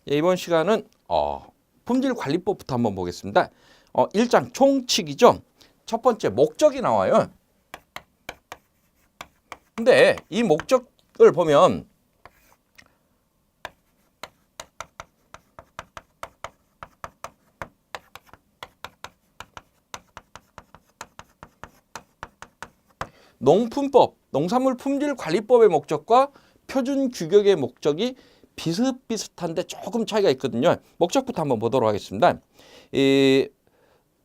예, 이번 시간은 품질관리법부터 한번 보겠습니다. 1장 총칙이죠. 첫 번째 목적이 나와요. 근데 이 목적을 보면 농품법, 농산물 품질관리법의 목적과 표준 규격의 목적이 비슷비슷한데 조금 차이가 있거든요. 목적부터 한번 보도록 하겠습니다. 이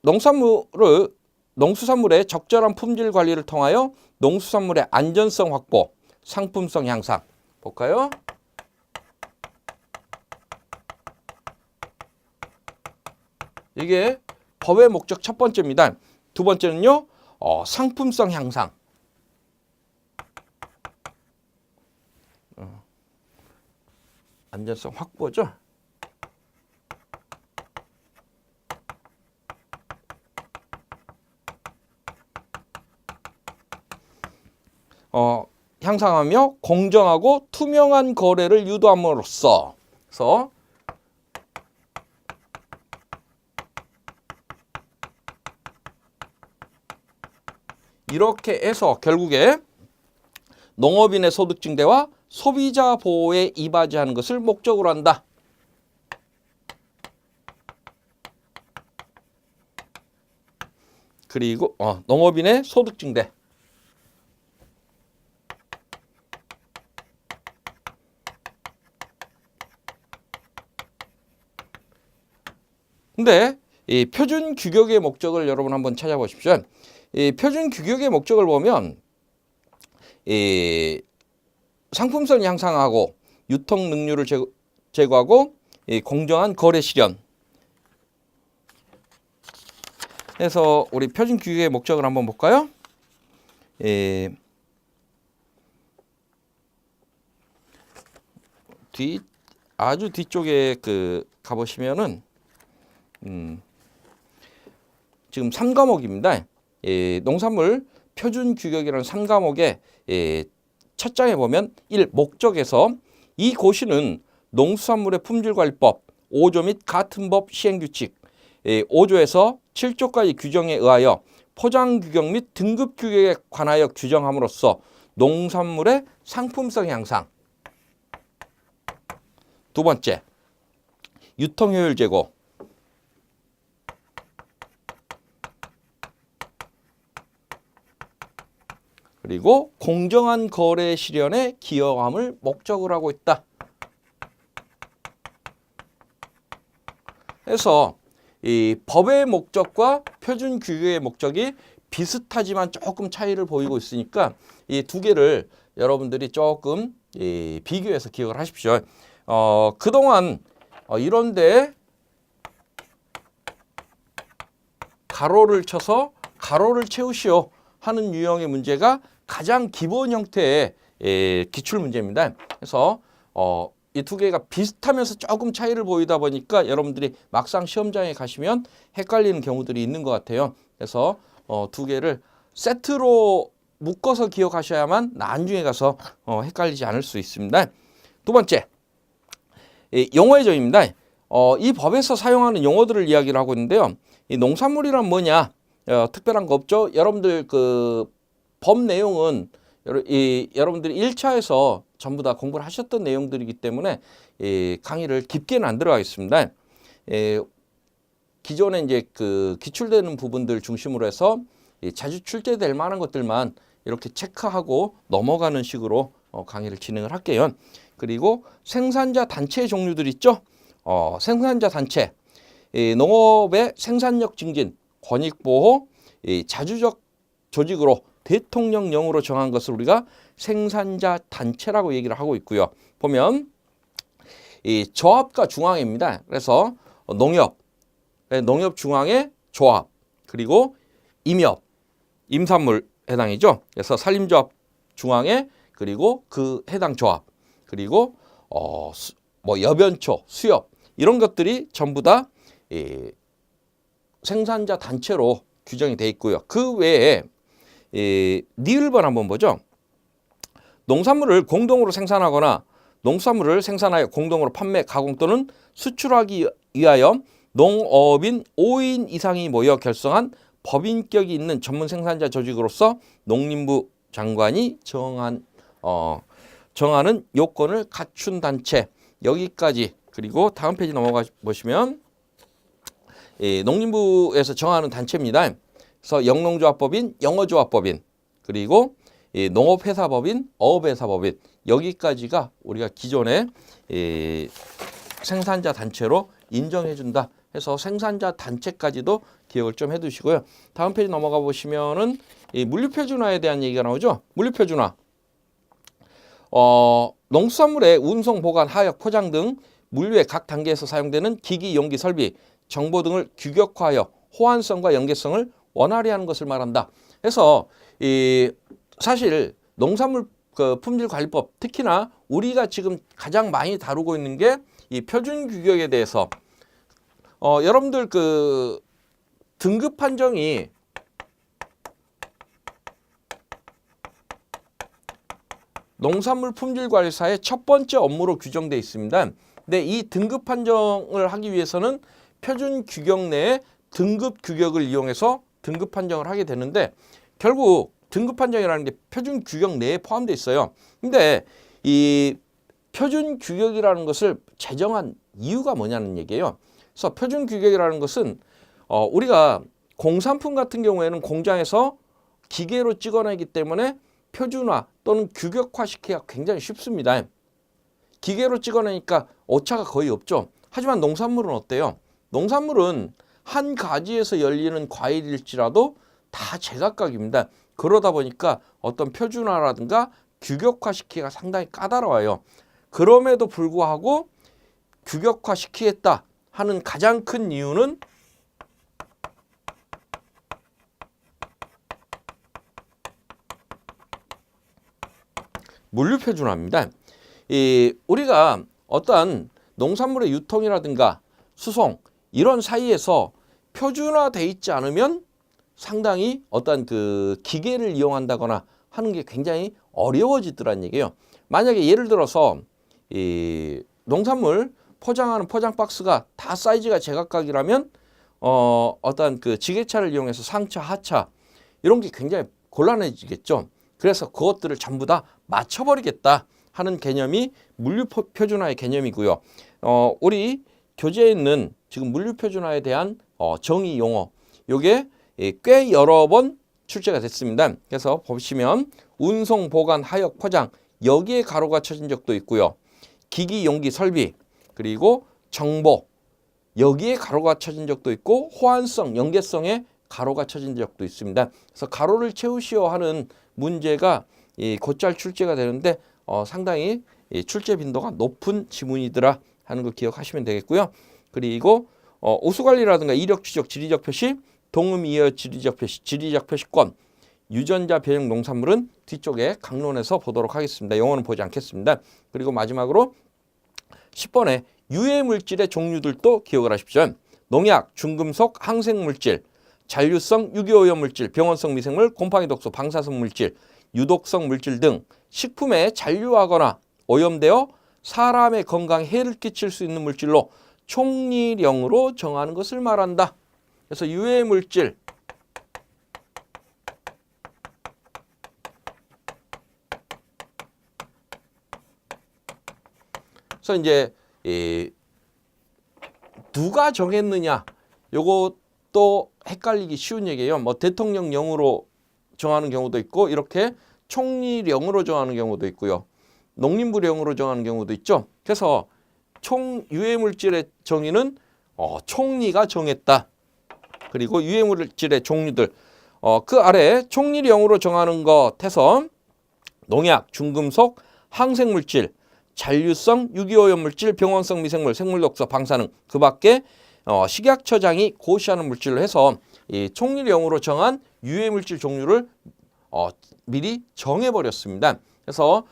농수산물의 적절한 품질 관리를 통하여 농수산물의 안전성 확보, 상품성 향상. 볼까요? 이게 법의 목적 첫 번째입니다. 두 번째는요, 상품성 향상. 안전성 확보죠. 향상하며 공정하고 투명한 거래를 유도함으로써 그래서 이렇게 해서 결국에 농업인의 소득 증대와 소비자 보호에 이바지하는 것을 목적으로 한다. 그리고 농업인의 소득 증대. 근데 이 표준 규격의 목적을 여러분 한번 찾아보십시오. 이 표준 규격의 목적을 보면 이 상품성 향상하고 유통 능률을 제고하고 공정한 거래 실현. 그래서 우리 표준 규격의 목적을 한번 볼까요? 아주 뒤쪽에 가보시면은 지금 3과목입니다. 농산물 표준 규격이라는 3과목에 첫 장에 보면 1. 목적에서 이 고시는 농수산물의 품질관리법 5조 및 같은 법 시행규칙 5조에서 7조까지 규정에 의하여 포장 규격 및 등급 규격에 관하여 규정함으로써 농산물의 상품성 향상. 두 번째, 유통효율 제고. 그리고 공정한 거래 실현에 기여함을 목적으로 하고 있다. 그래서 이 법의 목적과 표준 규격의 목적이 비슷하지만 조금 차이를 보이고 있으니까 이 두 개를 여러분들이 조금 비교해서 기억을 하십시오. 그동안 이런데 가로를 쳐서 가로를 채우시오 하는 유형의 문제가 가장 기본 형태의 기출 문제입니다. 그래서 이 두 개가 비슷하면서 조금 차이를 보이다 보니까 여러분들이 막상 시험장에 가시면 헷갈리는 경우들이 있는 것 같아요. 그래서 두 개를 세트로 묶어서 기억하셔야만 나중에 가서 헷갈리지 않을 수 있습니다. 두 번째, 용어의 정의입니다. 이 법에서 사용하는 용어들을 이야기를 하고 있는데요. 이 농산물이란 뭐냐? 특별한 거 없죠. 여러분들 법 내용은 여러분들이 1차에서 전부 다 공부를 하셨던 내용들이기 때문에 강의를 깊게는 안 들어가겠습니다. 기존에 이제 기출되는 부분들 중심으로 해서 자주 출제될 만한 것들만 이렇게 체크하고 넘어가는 식으로 강의를 진행을 할게요. 그리고 생산자 단체의 종류들 있죠. 생산자 단체, 농업의 생산력 증진, 권익보호, 자주적 조직으로 대통령령으로 정한 것을 우리가 생산자 단체라고 얘기를 하고 있고요. 보면 이 조합과 중앙입니다. 그래서 농협 중앙의 조합, 그리고 임협, 임산물 해당이죠. 그래서 산림조합 중앙에, 그리고 그 해당 조합, 그리고 여변초, 수협 이런 것들이 전부 다 생산자 단체로 규정이 돼 있고요. 그 외에 니을번 한번 보죠. 농산물을 공동으로 생산하거나 농수산물을 생산하여 공동으로 판매, 가공 또는 수출하기 위하여 농업인 5인 이상이 모여 결성한 법인격이 있는 전문 생산자 조직으로서 농림부 장관이 정하는 요건을 갖춘 단체. 여기까지. 그리고 다음 페이지 넘어가 보시면 농림부에서 정하는 단체입니다. 그래서 영농조합법인, 영어조합법인, 그리고 농업회사법인, 어업회사법인, 여기까지가 우리가 기존의 생산자 단체로 인정해준다 해서 생산자 단체까지도 기억을 좀 해두시고요. 다음 페이지 넘어가 보시면은 물류표준화에 대한 얘기가 나오죠. 물류표준화. 농수산물의 운송, 보관, 하역, 포장 등 물류의 각 단계에서 사용되는 기기, 용기, 설비, 정보 등을 규격화하여 호환성과 연계성을 원활히 하는 것을 말한다. 그래서 사실 농산물 품질관리법, 특히나 우리가 지금 가장 많이 다루고 있는 게 이 표준 규격에 대해서 여러분들 등급 판정이 농산물 품질관리사의 첫 번째 업무로 규정되어 있습니다. 근데 이 등급 판정을 하기 위해서는 표준 규격 내에 등급 규격을 이용해서 등급 판정을 하게 되는데 결국 등급 판정이라는 게 표준 규격 내에 포함되어 있어요. 근데 이 표준 규격이라는 것을 제정한 이유가 뭐냐는 얘기예요. 그래서 표준 규격이라는 것은 우리가 공산품 같은 경우에는 공장에서 기계로 찍어내기 때문에 표준화 또는 규격화 시키기가 굉장히 쉽습니다. 기계로 찍어내니까 오차가 거의 없죠. 하지만 농산물은 어때요? 농산물은 한 가지에서 열리는 과일일지라도 다 제각각입니다. 그러다 보니까 어떤 표준화라든가 규격화 시키기가 상당히 까다로워요. 그럼에도 불구하고 규격화 시키겠다 하는 가장 큰 이유는 물류표준화입니다. 우리가 어떠한 농산물의 유통이라든가 수송 이런 사이에서 표준화돼 있지 않으면 상당히 어떤 기계를 이용한다거나 하는 게 굉장히 어려워지더란 얘기예요. 만약에 예를 들어서 이 농산물 포장하는 포장 박스가 다 사이즈가 제각각이라면 어떤 지게차를 이용해서 상차, 하차 이런 게 굉장히 곤란해지겠죠. 그래서 그것들을 전부 다 맞춰버리겠다 하는 개념이 물류표준화의 개념이고요. 우리 교재에 있는 지금 물류표준화에 대한 정의 용어 요게 꽤 여러 번 출제가 됐습니다. 그래서 보시면 운송, 보관, 하역, 포장 여기에 가로가 쳐진 적도 있고요. 기기, 용기, 설비 그리고 정보 여기에 가로가 쳐진 적도 있고 호환성, 연계성에 가로가 쳐진 적도 있습니다. 그래서 가로를 채우시오 하는 문제가 곧잘 출제가 되는데 상당히 출제 빈도가 높은 지문이더라 하는 거 기억하시면 되겠고요. 그리고 우수관리라든가 이력 추적, 지리적 표시, 동음이어 지리적 표시, 지리적 표시권, 유전자 변형 농산물은 뒤쪽에 강론에서 보도록 하겠습니다. 영어는 보지 않겠습니다. 그리고 마지막으로 10번에 유해물질의 종류들도 기억을 하십시오. 농약, 중금속, 항생물질, 잔류성 유기오염물질, 병원성 미생물, 곰팡이 독소, 방사성 물질, 유독성 물질 등 식품에 잔류하거나 오염되어 사람의 건강에 해를 끼칠 수 있는 물질로 총리령으로 정하는 것을 말한다. 그래서 유해물질 그래서 이제 누가 정했느냐 요것도 헷갈리기 쉬운 얘기예요. 뭐 대통령령으로 정하는 경우도 있고 이렇게 총리령으로 정하는 경우도 있고요. 농림부령으로 정하는 경우도 있죠. 그래서 유해물질의 정의는 총리가 정했다. 그리고 유해물질의 종류들 그 아래 총리령으로 정하는 것에서 농약, 중금속, 항생물질, 잔류성 유기오염물질, 병원성 미생물, 생물독소, 방사능 그 밖에 식약처장이 고시하는 물질로 해서 이 총리령으로 정한 유해물질 종류를 미리 정해버렸습니다. 그래서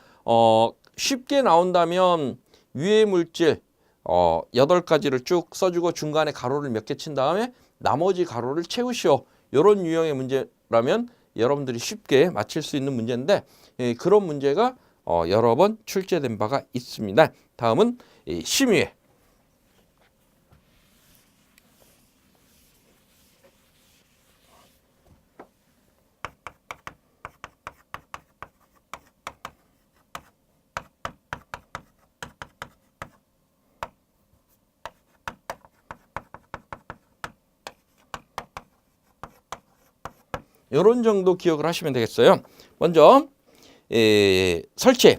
쉽게 나온다면 유해물질 8가지를 쭉 써주고 중간에 가로를 몇 개 친 다음에 나머지 가로를 채우시오. 이런 유형의 문제라면 여러분들이 쉽게 맞힐 수 있는 문제인데 그런 문제가 여러 번 출제된 바가 있습니다. 다음은 이 심의회. 이런 정도 기억을 하시면 되겠어요. 먼저 설치,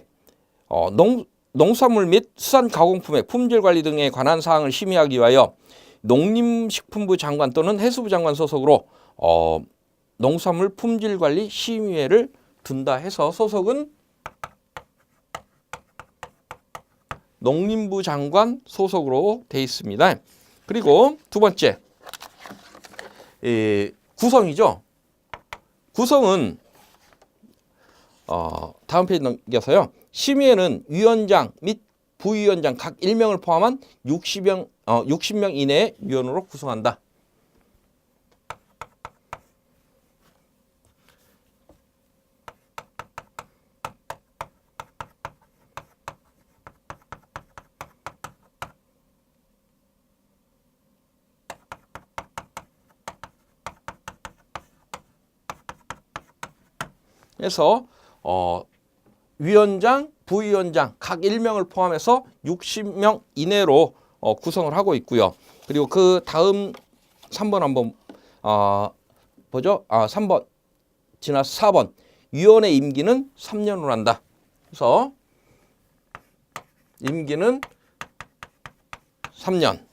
농수산물 및 수산가공품의 품질관리 등에 관한 사항을 심의하기 위하여 농림식품부 장관 또는 해수부 장관 소속으로 농수산물 품질관리 심의회를 둔다 해서 소속은 농림부 장관 소속으로 되어 있습니다. 그리고 두 번째, 구성이죠. 구성은 다음 페이지 넘겨서요. 심의회는 위원장 및 부위원장 각 1명을 포함한 60명 이내의 위원으로 구성한다. 그래서 위원장, 부위원장 각 1명을 포함해서 60명 이내로 구성을 하고 있고요. 그리고 그 다음 3번 한번 보죠. 3번 지나서 4번. 위원회 임기는 3년으로 한다. 그래서 임기는 3년.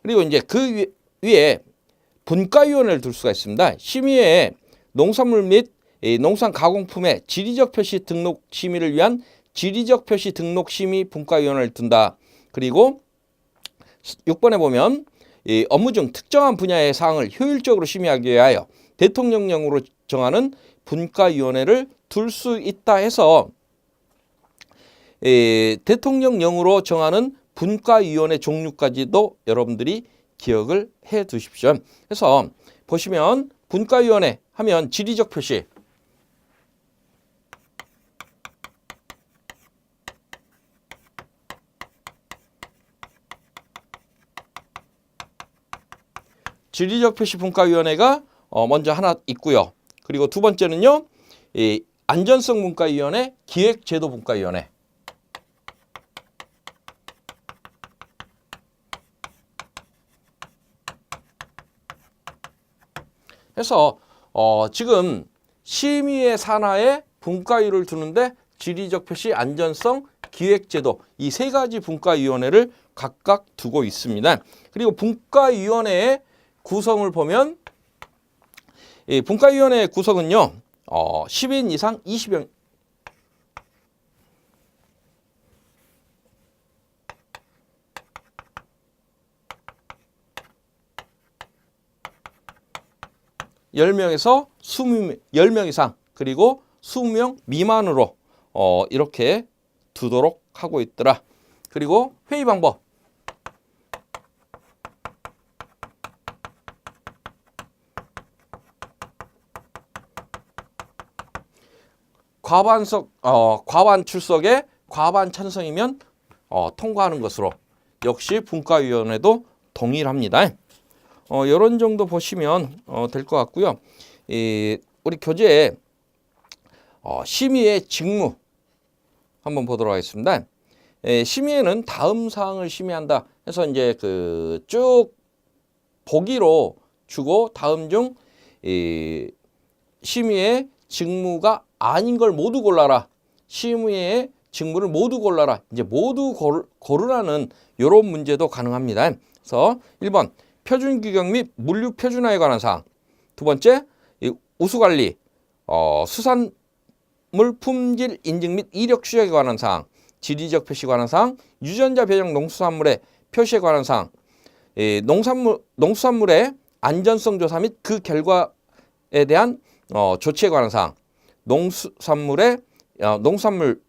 그리고 이제 그 위에 분과위원회를 둘 수가 있습니다. 심의회에 농산물 및 농산 가공품의 지리적 표시 등록 심의를 위한 지리적 표시 등록 심의 분과위원회를 둔다. 그리고 6번에 보면 업무 중 특정한 분야의 사항을 효율적으로 심의하기 위하여 대통령령으로 정하는 분과위원회를 둘 수 있다 해서 대통령령으로 정하는 분과위원회 종류까지도 여러분들이 기억을 해 두십시오. 그래서 보시면 분과위원회 하면 지리적 표시, 지리적 표시 분과위원회가 먼저 하나 있고요. 그리고 두 번째는요, 안전성 분과위원회, 기획제도 분과위원회. 그래서 지금 심의회 산하에 분과위를 두는데 지리적 표시, 안전성, 기획제도 이 세 가지 분과위원회를 각각 두고 있습니다. 그리고 분과위원회의 구성을 보면 이 분과위원회 구성은요 10인 이상 20명 10명에서 10명 이상 그리고 20명 미만으로 이렇게 두도록 하고 있더라. 그리고 회의 방법. 과반 출석에 과반 찬성이면 통과하는 것으로 역시 분과위원회도 동일합니다. 이런 정도 보시면 될 것 같고요. 우리 교재에 심의의 직무 한번 보도록 하겠습니다. 심의에는 다음 사항을 심의한다 해서 이제 그 쭉 보기로 주고 다음 중 심의의 직무가 아닌 걸 모두 골라라. 심의의 직무를 모두 골라라. 이제 모두 고르라는 이런 문제도 가능합니다. 그래서 1번 표준 규격 및 물류 표준화에 관한 사항. 두 번째 우수관리, 수산물 품질 인증 및 이력 추적에 관한 사항. 지리적 표시에 관한 사항. 유전자 변형 농수산물의 표시에 관한 사항. 농수산물의 안전성 조사 및 그 결과에 대한 조치에 관한 사항. 농수산물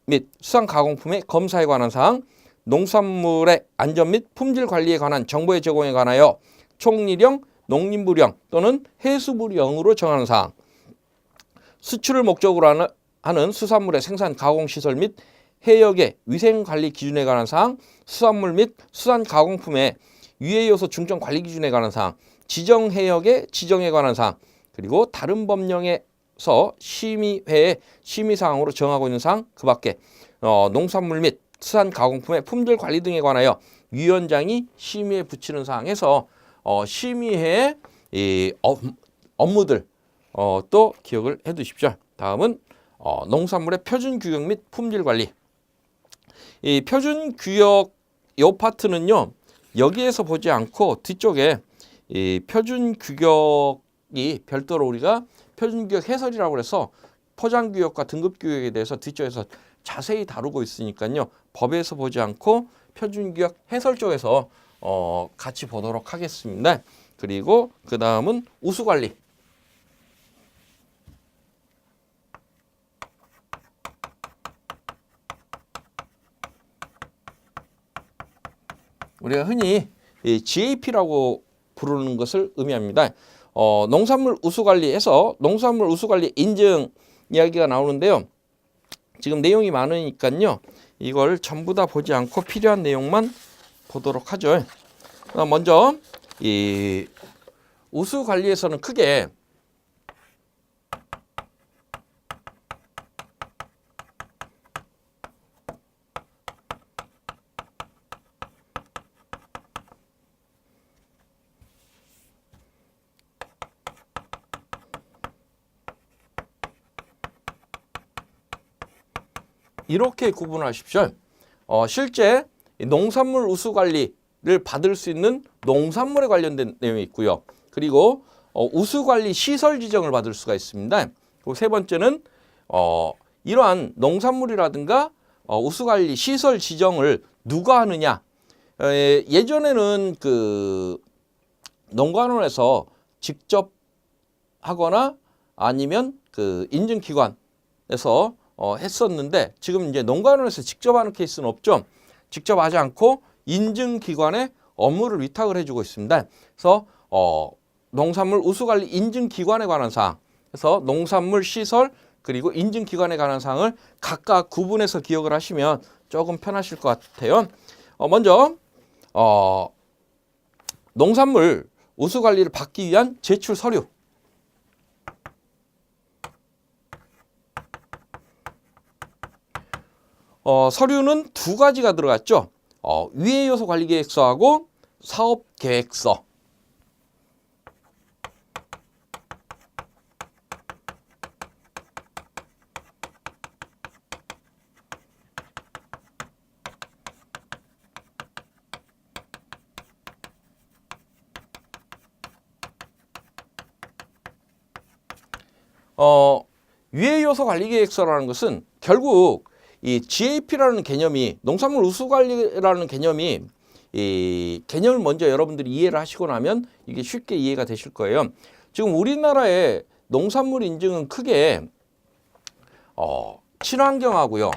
및 수산가공품의 검사에 관한 사항. 농산물의 안전 및 품질 관리에 관한 정보의 제공에 관하여 총리령, 농림부령 또는 해수부령으로 정하는 사항. 수출을 목적으로 하는 수산물의 생산 가공시설 및 해역의 위생관리 기준에 관한 사항, 수산물 및 수산가공품의 유해요소 중점 관리 기준에 관한 사항, 지정해역의 지정에 관한 사항, 그리고 다른 법령에서 심의회의 심의사항으로 정하고 있는 사항, 그 밖에 농산물 및 수산가공품의 품질 관리 등에 관하여 위원장이 심의에 붙이는 사항에서 심의회의 이 업무들 또 기억을 해 두십시오. 다음은 농산물의 표준 규격 및 품질 관리. 이 표준 규격 요 파트는요. 여기에서 보지 않고 뒤쪽에 이 표준 규격이 별도로 우리가 표준 규격 해설이라고 해서 포장 규격과 등급 규격에 대해서 뒤쪽에서 자세히 다루고 있으니까요. 법에서 보지 않고 표준 규격 해설 쪽에서 같이 보도록 하겠습니다. 그리고 그 다음은 우수 관리. 우리가 흔히 GAP라고 부르는 것을 의미합니다. 농산물 우수관리에서 농산물 우수관리 인증 이야기가 나오는데요. 지금 내용이 많으니까요. 이걸 전부 다 보지 않고 필요한 내용만 보도록 하죠. 먼저 이 우수관리에서는 크게 이렇게 구분하십시오. 실제 농산물 우수관리를 받을 수 있는 농산물에 관련된 내용이 있고요. 그리고 우수관리 시설 지정을 받을 수가 있습니다. 그리고 세 번째는 이러한 농산물이라든가 우수관리 시설 지정을 누가 하느냐. 예전에는 그 농가원에서 직접 하거나 아니면 그 인증기관에서 했었는데 지금 이제 농가원에서 직접 하는 케이스는 없죠. 직접 하지 않고 인증기관에 업무를 위탁을 해주고 있습니다. 그래서 농산물 우수관리 인증기관에 관한 사항, 그래서 농산물 시설 그리고 인증기관에 관한 사항을 각각 구분해서 기억을 하시면 조금 편하실 것 같아요. 먼저 농산물 우수관리를 받기 위한 제출 서류. 서류는 두 가지가 들어갔죠. 위해요소 관리계획서하고 사업계획서. 위해요소 관리계획서라는 것은 결국 이 GAP라는 개념이 농산물 우수관리라는 개념이 이 개념을 먼저 여러분들이 이해를 하시고 나면 이게 쉽게 이해가 되실 거예요. 지금 우리나라의 농산물 인증은 크게 친환경하고요.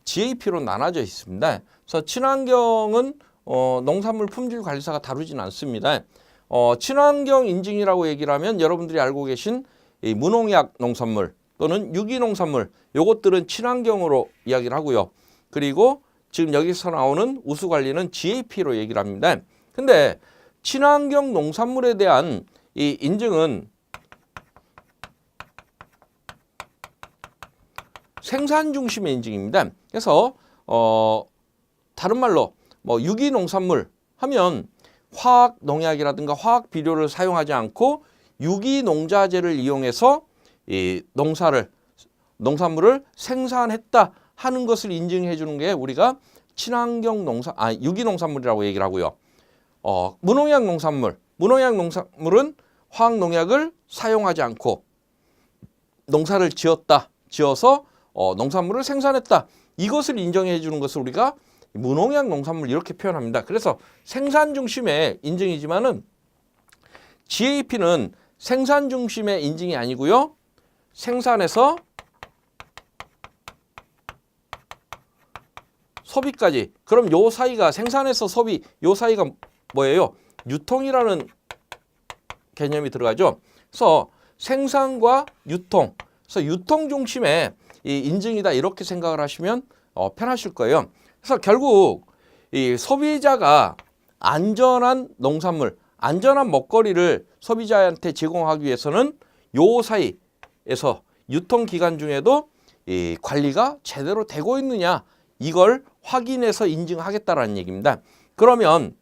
GAP로 나눠져 있습니다. 그래서 친환경은 농산물 품질관리사가 다루지는 않습니다. 친환경 인증이라고 얘기를 하면 여러분들이 알고 계신 이 무농약 농산물 또는 유기농산물 요것들은 친환경으로 이야기를 하고요. 그리고 지금 여기서 나오는 우수관리는 GAP로 얘기를 합니다. 근데 친환경 농산물에 대한 이 인증은 생산 중심의 인증입니다. 그래서 다른 말로 뭐 유기농산물 하면 화학 농약이라든가 화학 비료를 사용하지 않고 유기농자재를 이용해서 이 농산물을 생산했다 하는 것을 인증해 주는 게 우리가 친환경 유기농산물이라고 얘기를 하고요. 무농약 농산물은 화학 농약을 사용하지 않고 농사를 지어서 농산물을 생산했다. 이것을 인정해 주는 것을 우리가 무농약 농산물 이렇게 표현합니다. 그래서 생산 중심의 인증이지만은 GAP는 생산 중심의 인증이 아니고요. 생산에서 소비까지. 그럼 요 사이가 생산에서 소비 요 사이가 뭐예요? 유통이라는 개념이 들어가죠. 그래서 생산과 유통, 그래서 유통 중심의 이 인증이다 이렇게 생각을 하시면 편하실 거예요. 그래서 결국 이 소비자가 안전한 농산물, 안전한 먹거리를 소비자한테 제공하기 위해서는 요 사이에서 유통기간 중에도 이 관리가 제대로 되고 있느냐 이걸 확인해서 인증하겠다라는 얘기입니다. 그러면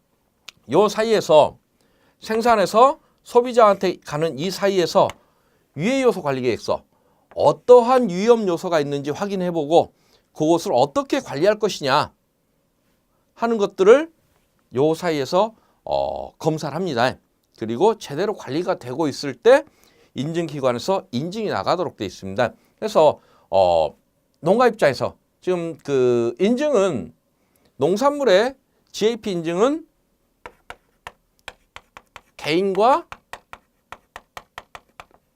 요 사이에서 생산해서 소비자한테 가는 이 사이에서 유해요소 관리계획서 어떠한 위험 요소가 있는지 확인해보고 그것을 어떻게 관리할 것이냐 하는 것들을 요 사이에서 검사를 합니다. 그리고 제대로 관리가 되고 있을 때 인증기관에서 인증이 나가도록 되어 있습니다. 그래서 농가 입장에서 지금 그 인증은 농산물의 GAP 인증은 개인과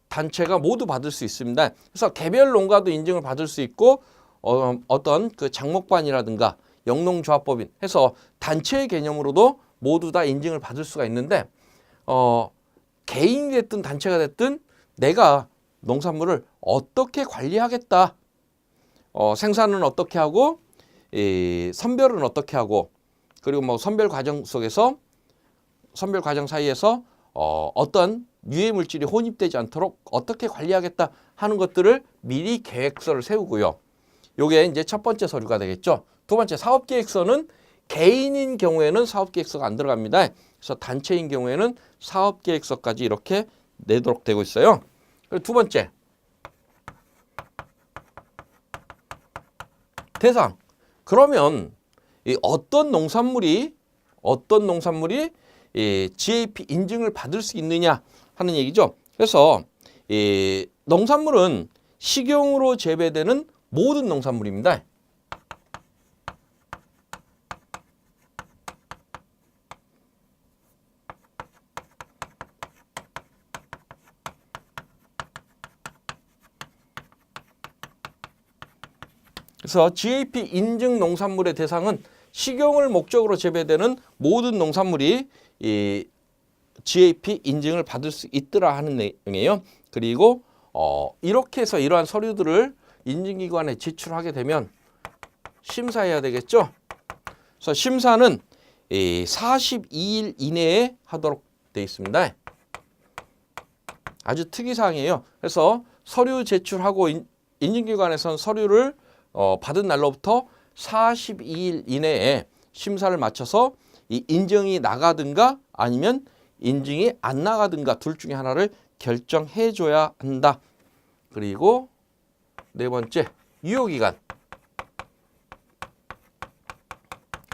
단체가 모두 받을 수 있습니다. 그래서 개별 농가도 인증을 받을 수 있고 어떤 그 장목반이라든가 영농조합법인 해서 단체의 개념으로도 모두 다 인증을 받을 수가 있는데 개인이 됐든 단체가 됐든 내가 농산물을 어떻게 관리하겠다. 생산은 어떻게 하고 선별은 어떻게 하고 그리고 뭐 선별 과정 속에서 선별 과정 사이에서 어떤 유해 물질이 혼입되지 않도록 어떻게 관리하겠다 하는 것들을 미리 계획서를 세우고요. 요게 이제 첫 번째 서류가 되겠죠. 두 번째 사업계획서는 개인인 경우에는 사업계획서가 안 들어갑니다. 그래서 단체인 경우에는 사업계획서까지 이렇게 내도록 되고 있어요. 그리고 두 번째 대상. 그러면 어떤 농산물이 GAP 인증을 받을 수 있느냐 하는 얘기죠. 그래서 농산물은 식용으로 재배되는 모든 농산물입니다. 그래서 GAP 인증 농산물의 대상은 식용을 목적으로 재배되는 모든 농산물이 이 GAP 인증을 받을 수 있더라 하는 내용이에요. 그리고 이렇게 해서 이러한 서류들을 인증기관에 제출하게 되면 심사해야 되겠죠. 그래서 심사는 42일 이내에 하도록 되어 있습니다. 아주 특이사항이에요. 그래서 서류 제출하고 인증기관에서는 서류를 받은 날로부터 42일 이내에 심사를 마쳐서 이 인증이 나가든가 아니면 인증이 안 나가든가 둘 중에 하나를 결정해 줘야 한다. 그리고 네 번째, 유효기간.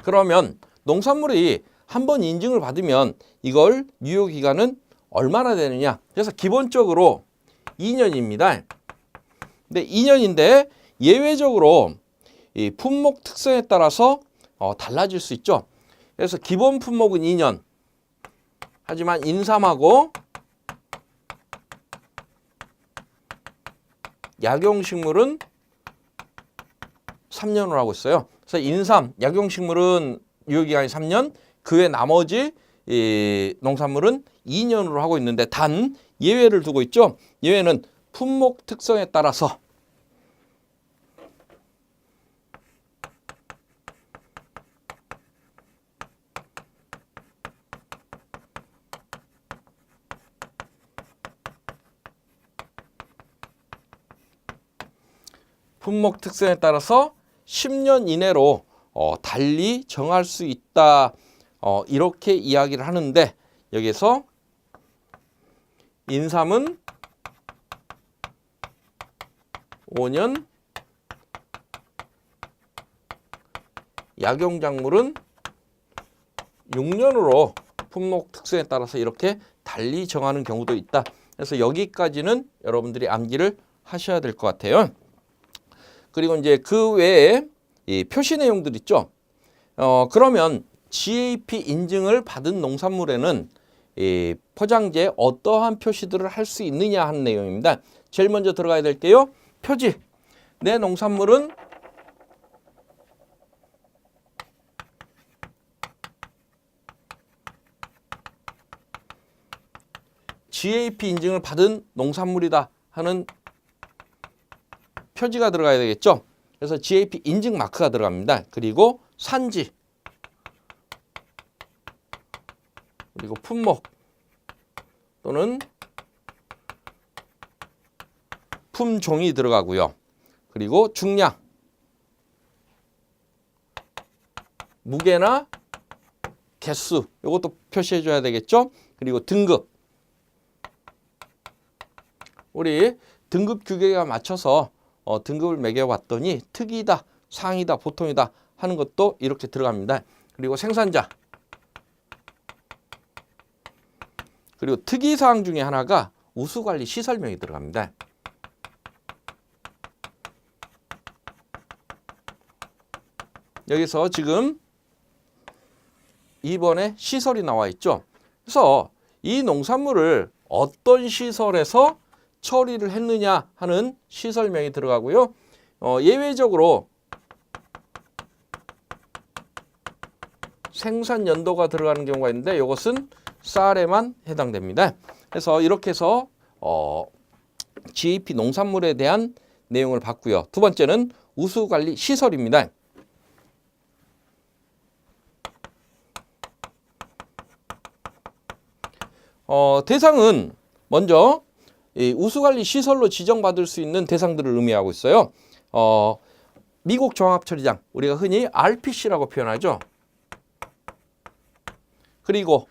그러면 농산물이 한번 인증을 받으면 이걸 유효기간은 얼마나 되느냐. 그래서 기본적으로 2년입니다. 근데 2년인데 예외적으로 이 품목 특성에 따라서 달라질 수 있죠. 그래서 기본 품목은 2년. 하지만 인삼하고 약용식물은 3년으로 하고 있어요. 그래서 인삼, 약용식물은 유효기간이 3년, 그 외 나머지 농산물은 2년으로 하고 있는데 단 예외를 두고 있죠. 예외는 품목 특성에 따라서 품목 특성에 따라서 10년 이내로 달리 정할 수 있다. 이렇게 이야기를 하는데 여기서 인삼은 5년, 약용작물은 6년으로 품목 특성에 따라서 이렇게 달리 정하는 경우도 있다. 그래서 여기까지는 여러분들이 암기를 하셔야 될 것 같아요. 그리고 이제 그 외에 이 표시 내용들 있죠. 그러면 GAP 인증을 받은 농산물에는 이 포장지에 어떠한 표시들을 할 수 있느냐 하는 내용입니다. 제일 먼저 들어가야 될게요. 표지. 내 농산물은 GAP 인증을 받은 농산물이다 하는 표지가 들어가야 되겠죠. 그래서 GAP 인증 마크가 들어갑니다. 그리고 산지, 그리고 품목 또는 품종이 들어가고요. 그리고 중량, 무게나 개수, 이것도 표시해 줘야 되겠죠. 그리고 등급, 우리 등급 규격에 맞춰서 등급을 매겨봤더니 특이다, 상이다, 보통이다 하는 것도 이렇게 들어갑니다. 그리고 생산자, 그리고 특이사항 중에 하나가 우수관리 시설명이 들어갑니다. 여기서 지금 2번에 시설이 나와 있죠. 그래서 이 농산물을 어떤 시설에서 처리를 했느냐 하는 시설명이 들어가고요. 예외적으로 생산 연도가 들어가는 경우가 있는데 이것은 쌀에만 해당됩니다. 그래서 이렇게 해서 GAP 농산물에 대한 내용을 봤고요. 두 번째는 우수관리 시설입니다. 대상은 먼저 이 우수관리 시설로 지정받을 수 있는 대상들을 의미하고 있어요. 미국 종합처리장, 우리가 흔히 RPC라고 표현하죠. 그리고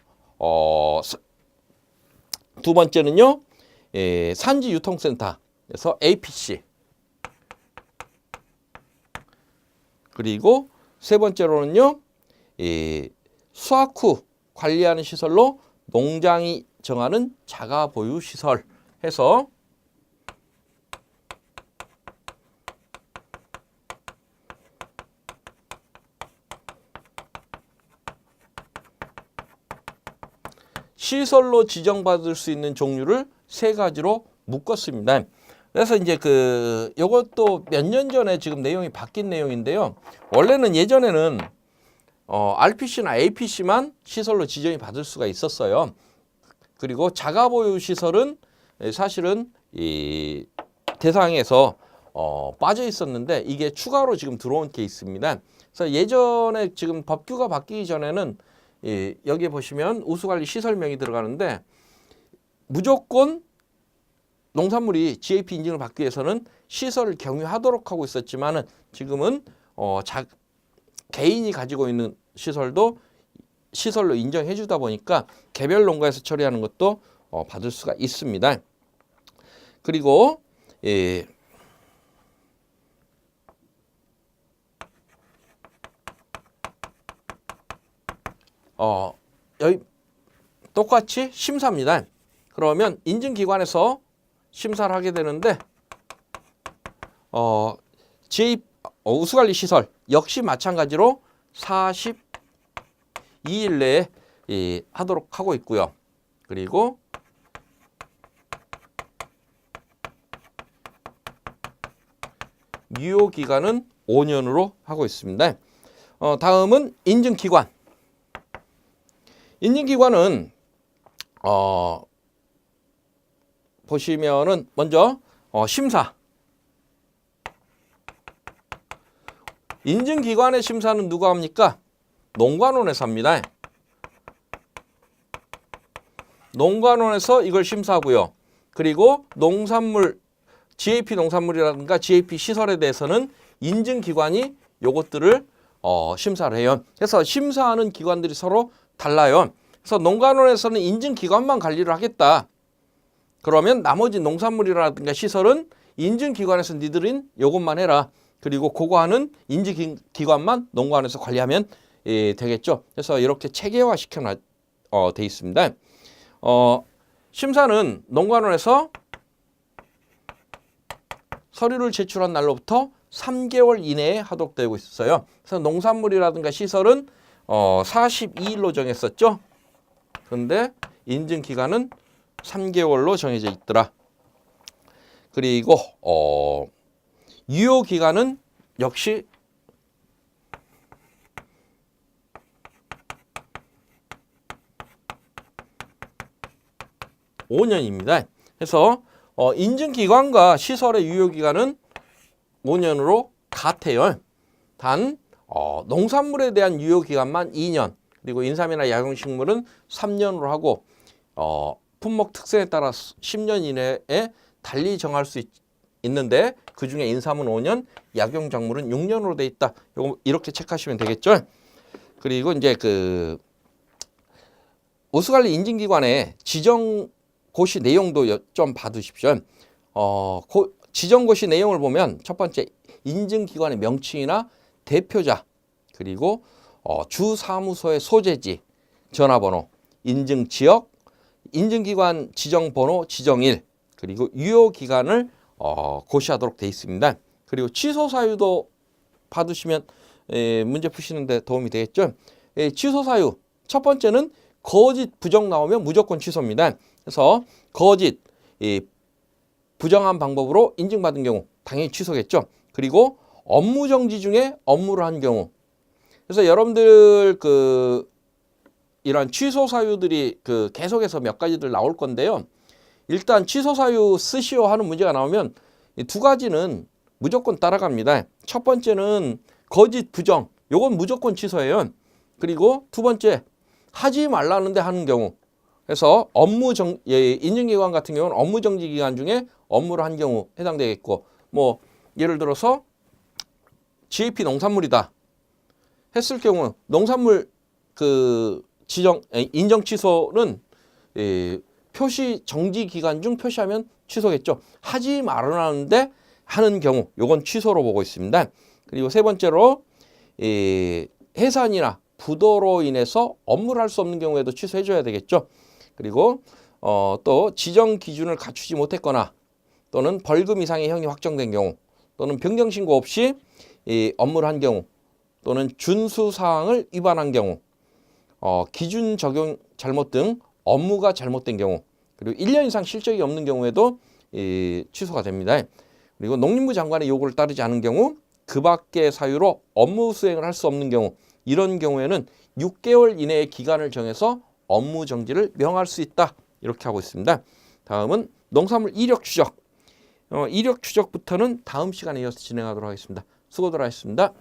두 번째는요, 산지유통센터에서 APC. 그리고 세 번째로는요, 수확 후 관리하는 시설로 농장이 정하는 자가보유시설 해서 시설로 지정받을 수 있는 종류를 세 가지로 묶었습니다. 그래서 이제 요것도 몇 년 전에 지금 내용이 바뀐 내용인데요. 원래는 예전에는 RPC나 APC만 시설로 지정이 받을 수가 있었어요. 그리고 자가보유 시설은 사실은 이 대상에서 빠져 있었는데 이게 추가로 지금 들어온 케이스입니다. 그래서 예전에 지금 법규가 바뀌기 전에는 여기 보시면 우수관리 시설명이 들어가는데 무조건 농산물이 GAP 인증을 받기 위해서는 시설을 경유하도록 하고 있었지만은 지금은 개인이 가지고 있는 시설도 시설로 인정해 주다 보니까 개별 농가에서 처리하는 것도 받을 수가 있습니다. 그리고 여기 똑같이 심사입니다. 그러면 인증기관에서 심사를 하게 되는데 우수관리 시설 역시 마찬가지로 42일 내에 하도록 하고 있고요. 그리고 유효기간은 5년으로 하고 있습니다. 다음은 인증기관. 인증기관은 보시면은 먼저 심사. 인증기관의 심사는 누가 합니까? 농관원에서 합니다. 농관원에서 이걸 심사하고요. 그리고 농산물, GAP 농산물이라든가 GAP 시설에 대해서는 인증기관이 요것들을 심사를 해요. 그래서 심사하는 기관들이 서로 달라요. 그래서 농관원에서는 인증기관만 관리를 하겠다. 그러면 나머지 농산물이라든가 시설은 인증기관에서 니들은 요것만 해라. 그리고 그거 하는 인증기관만 농관원에서 관리하면 되겠죠. 그래서 이렇게 체계화 시켜 돼 있습니다. 심사는 농관원에서 서류를 제출한 날로부터 3개월 이내에 하도록 되고 있어요. 그래서 농산물이라든가 시설은 42일로 정했었죠. 그런데 인증기간은 3개월로 정해져 있더라. 그리고 유효기간은 역시 5년입니다. 그래서 인증기관과 시설의 유효기간은 5년으로 같아요. 단 농산물에 대한 유효기간만 2년, 그리고 인삼이나 약용식물은 3년으로 하고 품목 특성에 따라 10년 이내에 달리 정할 수 있는데 그중에 인삼은 5년, 약용작물은 6년으로 돼 있다. 요거 이렇게 체크하시면 되겠죠. 그리고 이제 그 우수관리 인증기관의 지정고시 내용도 좀 봐두십시오. 지정고시 내용을 보면 첫 번째 인증기관의 명칭이나 대표자, 그리고 주사무소의 소재지, 전화번호, 인증지역, 인증기관 지정번호, 지정일, 그리고 유효기간을 고시하도록 되어 있습니다. 그리고 취소 사유도 봐두시면 문제 푸시는 데 도움이 되겠죠. 취소 사유 첫 번째는 거짓 부정 나오면 무조건 취소입니다. 그래서 거짓 부정한 방법으로 인증받은 경우 당연히 취소겠죠. 그리고 업무 정지 중에 업무를 한 경우. 그래서 여러분들 이런 취소 사유들이 계속해서 몇 가지들 나올 건데요. 일단 취소 사유 쓰시오 하는 문제가 나오면 이 두 가지는 무조건 따라갑니다. 첫 번째는 거짓 부정. 요건 무조건 취소예요. 그리고 두 번째 하지 말라는데 하는 경우. 그래서 인증기관 같은 경우는 업무 정지 기간 중에 업무를 한 경우 해당되겠고, 뭐 예를 들어서 GAP 농산물이다 했을 경우 농산물 인정 취소는 표시 정지 기간 중 표시하면 취소겠죠. 하지 말라는데 하는 경우 요건 취소로 보고 있습니다. 그리고 세 번째로 해산이나 부도로 인해서 업무를 할 수 없는 경우에도 취소해 줘야 되겠죠. 그리고 또 지정 기준을 갖추지 못했거나 또는 벌금 이상의 형이 확정된 경우 또는 변경 신고 없이 업무를 한 경우 또는 준수 사항을 위반한 경우 기준 적용 잘못 등 업무가 잘못된 경우, 그리고 1년 이상 실적이 없는 경우에도 취소가 됩니다. 그리고 농림부 장관의 요구를 따르지 않은 경우, 그 밖의 사유로 업무 수행을 할 수 없는 경우, 이런 경우에는 6개월 이내의 기간을 정해서 업무 정지를 명할 수 있다. 이렇게 하고 있습니다. 다음은 농산물 이력 추적. 이력 추적부터는 다음 시간에 이어서 진행하도록 하겠습니다. 수고들 하셨습니다.